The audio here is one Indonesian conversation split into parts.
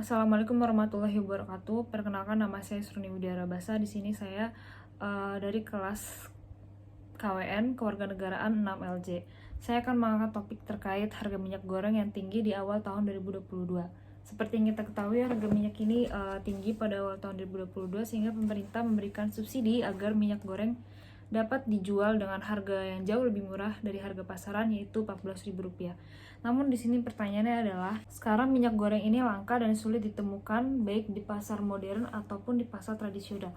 Assalamualaikum warahmatullahi wabarakatuh. Perkenalkan, nama saya Surni Widiara Basa. Di sini saya dari kelas KWN Kewarganegaraan 6 LJ. Saya akan mengangkat topik terkait harga minyak goreng yang tinggi di awal tahun 2022. Seperti yang kita ketahui, harga minyak ini tinggi pada awal tahun 2022 sehingga pemerintah memberikan subsidi agar minyak goreng dapat dijual dengan harga yang jauh lebih murah dari harga pasaran, yaitu Rp14.000. Namun di sini pertanyaannya adalah, sekarang minyak goreng ini langka dan sulit ditemukan baik di pasar modern ataupun di pasar tradisional.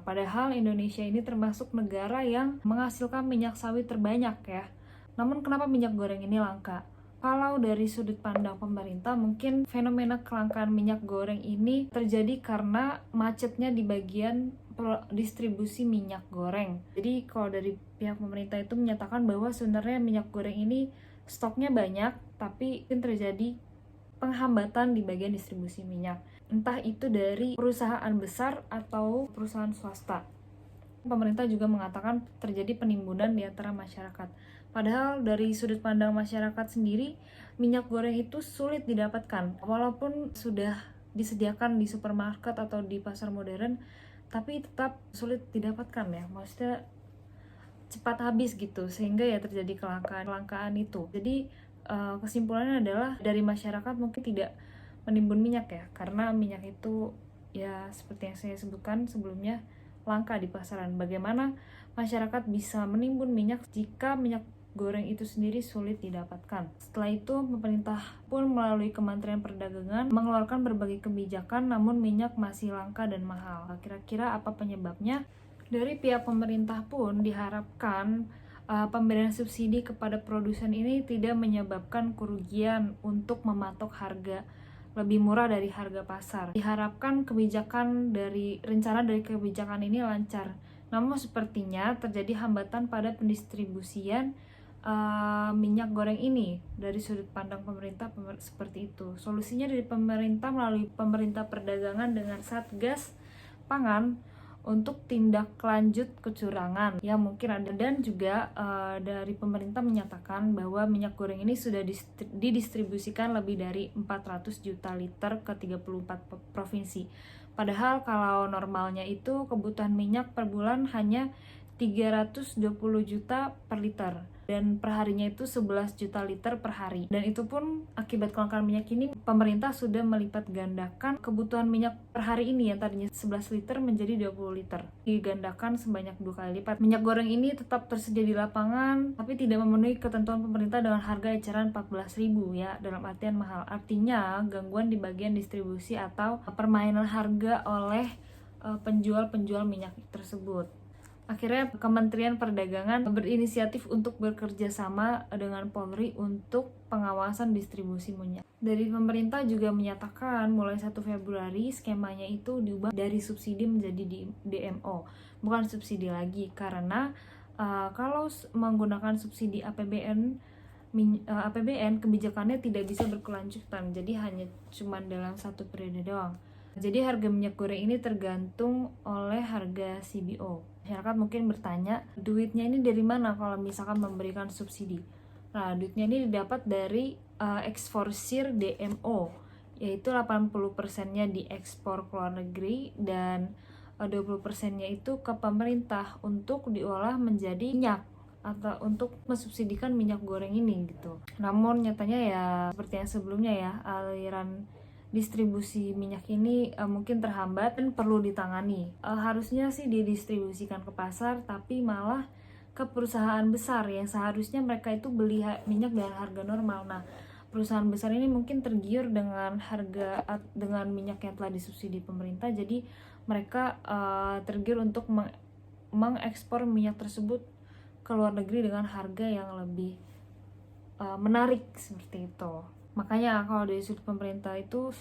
Padahal Indonesia ini termasuk negara yang menghasilkan minyak sawit terbanyak ya. Namun kenapa minyak goreng ini langka? Kalau dari sudut pandang pemerintah, mungkin fenomena kelangkaan minyak goreng ini terjadi karena macetnya di bagian distribusi minyak goreng. Jadi kalau dari pihak pemerintah itu menyatakan bahwa sebenarnya minyak goreng ini stoknya banyak, tapi mungkin terjadi penghambatan di bagian distribusi minyak. Entah itu dari perusahaan besar atau perusahaan swasta. Pemerintah juga mengatakan terjadi penimbunan di antara masyarakat. Padahal dari sudut pandang masyarakat sendiri, minyak goreng itu sulit didapatkan. Walaupun sudah disediakan di supermarket atau di pasar modern, tapi tetap sulit didapatkan ya. Maksudnya cepat habis gitu, sehingga ya terjadi kelangkaan itu. Jadi kesimpulannya adalah dari masyarakat mungkin tidak menimbun minyak ya, karena minyak itu ya seperti yang saya sebutkan sebelumnya langka di pasaran. Bagaimana masyarakat bisa menimbun minyak jika minyak goreng itu sendiri sulit didapatkan? Setelah itu pemerintah pun melalui Kementerian Perdagangan mengeluarkan berbagai kebijakan, namun minyak masih langka dan mahal. Kira-kira apa penyebabnya? Dari pihak pemerintah pun diharapkan pemberian subsidi kepada produsen ini tidak menyebabkan kerugian untuk mematok harga lebih murah dari harga pasar. Diharapkan rencana dari kebijakan ini lancar. Namun sepertinya terjadi hambatan pada pendistribusian minyak goreng ini. Dari sudut pandang pemerintah seperti itu. Solusinya dari pemerintah melalui Pemerintah Perdagangan dengan Satgas Pangan untuk tindak lanjut kecurangan yang mungkin ada, dan juga dari pemerintah menyatakan bahwa minyak goreng ini sudah didistribusikan lebih dari 400 juta liter ke 34 provinsi. Padahal kalau normalnya itu kebutuhan minyak per bulan hanya 320 juta per liter, dan perharinya itu 11 juta liter per hari. Dan itu pun akibat kelangkaan minyak ini, pemerintah sudah melipat gandakan kebutuhan minyak per hari ini yang tadinya 11 liter menjadi 20 liter. Digandakan sebanyak 2 kali lipat. Minyak goreng ini tetap tersedia di lapangan, tapi tidak memenuhi ketentuan pemerintah dengan harga eceran 14.000 ya, dalam artian mahal. Artinya gangguan di bagian distribusi atau permainan harga oleh penjual-penjual minyak tersebut. Akhirnya Kementerian Perdagangan berinisiatif untuk bekerja sama dengan Polri untuk pengawasan distribusi minyak. Dari pemerintah juga menyatakan mulai 1 Februari skemanya itu diubah dari subsidi menjadi DMO, bukan subsidi lagi, karena kalau menggunakan subsidi APBN kebijakannya tidak bisa berkelanjutan, jadi hanya cuma dalam satu periode doang. Jadi harga minyak goreng ini tergantung oleh harga CBO. Masyarakat mungkin bertanya, duitnya ini dari mana kalau misalkan memberikan subsidi? Nah, duitnya ini didapat dari eksporsir DMO, yaitu 80%-nya diekspor ke luar negeri dan 20%-nya itu ke pemerintah untuk diolah menjadi minyak atau untuk mensubsidikan minyak goreng ini gitu. Namun nyatanya ya seperti yang sebelumnya ya, aliran distribusi minyak ini mungkin terhambat dan perlu ditangani. Harusnya sih didistribusikan ke pasar, tapi malah ke perusahaan besar yang seharusnya mereka itu beli minyak dengan harga normal. Nah, perusahaan besar ini mungkin tergiur dengan minyak yang telah disubsidi pemerintah, jadi mereka tergiur untuk mengekspor minyak tersebut ke luar negeri dengan harga yang lebih menarik seperti itu. Makanya kalau dari sudut pemerintah itu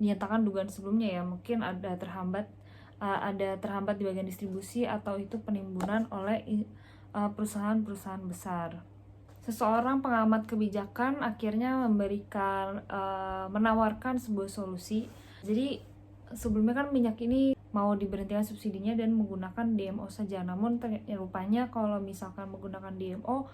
dinyatakan dugaan sebelumnya ya, mungkin ada terhambat di bagian distribusi atau itu penimbunan oleh perusahaan-perusahaan besar. Seseorang pengamat kebijakan akhirnya menawarkan sebuah solusi. Jadi sebelumnya kan minyak ini mau diberhentikan subsidinya dan menggunakan DMO saja. Namun rupanya kalau misalkan menggunakan DMO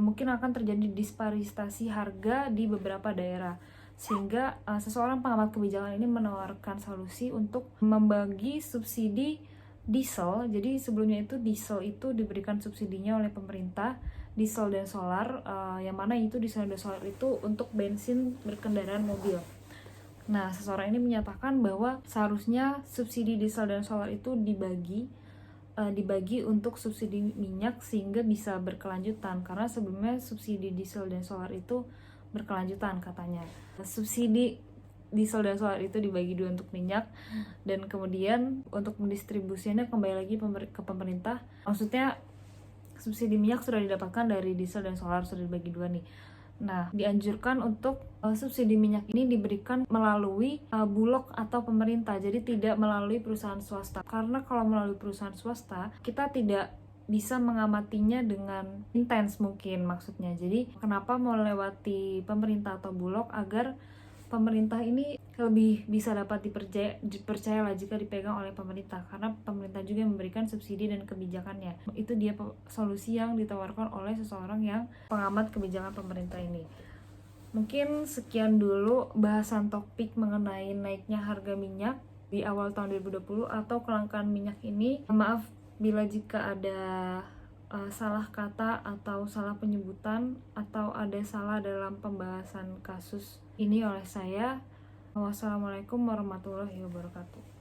mungkin akan terjadi disparitasi harga di beberapa daerah. sehingga seseorang pengamat kebijakan ini menawarkan solusi untuk membagi subsidi diesel. Jadi sebelumnya itu diesel itu diberikan subsidinya oleh pemerintah, diesel dan solar, yang mana itu diesel dan solar itu untuk bensin berkendaraan mobil. Nah, seseorang ini menyatakan bahwa seharusnya subsidi diesel dan solar itu dibagi untuk subsidi minyak sehingga bisa berkelanjutan, karena sebelumnya subsidi diesel dan solar itu berkelanjutan katanya. Subsidi diesel dan solar itu dibagi dua untuk minyak, dan kemudian untuk mendistribusinya kembali lagi ke pemerintah. Maksudnya subsidi minyak sudah didapatkan dari diesel dan solar, sudah dibagi dua nih. Nah, dianjurkan untuk subsidi minyak ini diberikan melalui bulog atau pemerintah, jadi tidak melalui perusahaan swasta. Karena kalau melalui perusahaan swasta, kita tidak bisa mengamatinya dengan intens mungkin maksudnya. Jadi, kenapa melewati pemerintah atau bulog agar pemerintah ini lebih bisa dapat dipercaya lah jika dipegang oleh pemerintah, karena pemerintah juga yang memberikan subsidi dan kebijakannya. Itu dia solusi yang ditawarkan oleh seseorang yang pengamat kebijakan pemerintah ini. Mungkin sekian dulu bahasan topik mengenai naiknya harga minyak di awal tahun 2020 atau kelangkaan minyak ini. Maaf bila jika ada salah kata atau salah penyebutan atau ada salah dalam pembahasan kasus ini oleh saya. Wassalamualaikum warahmatullahi wabarakatuh.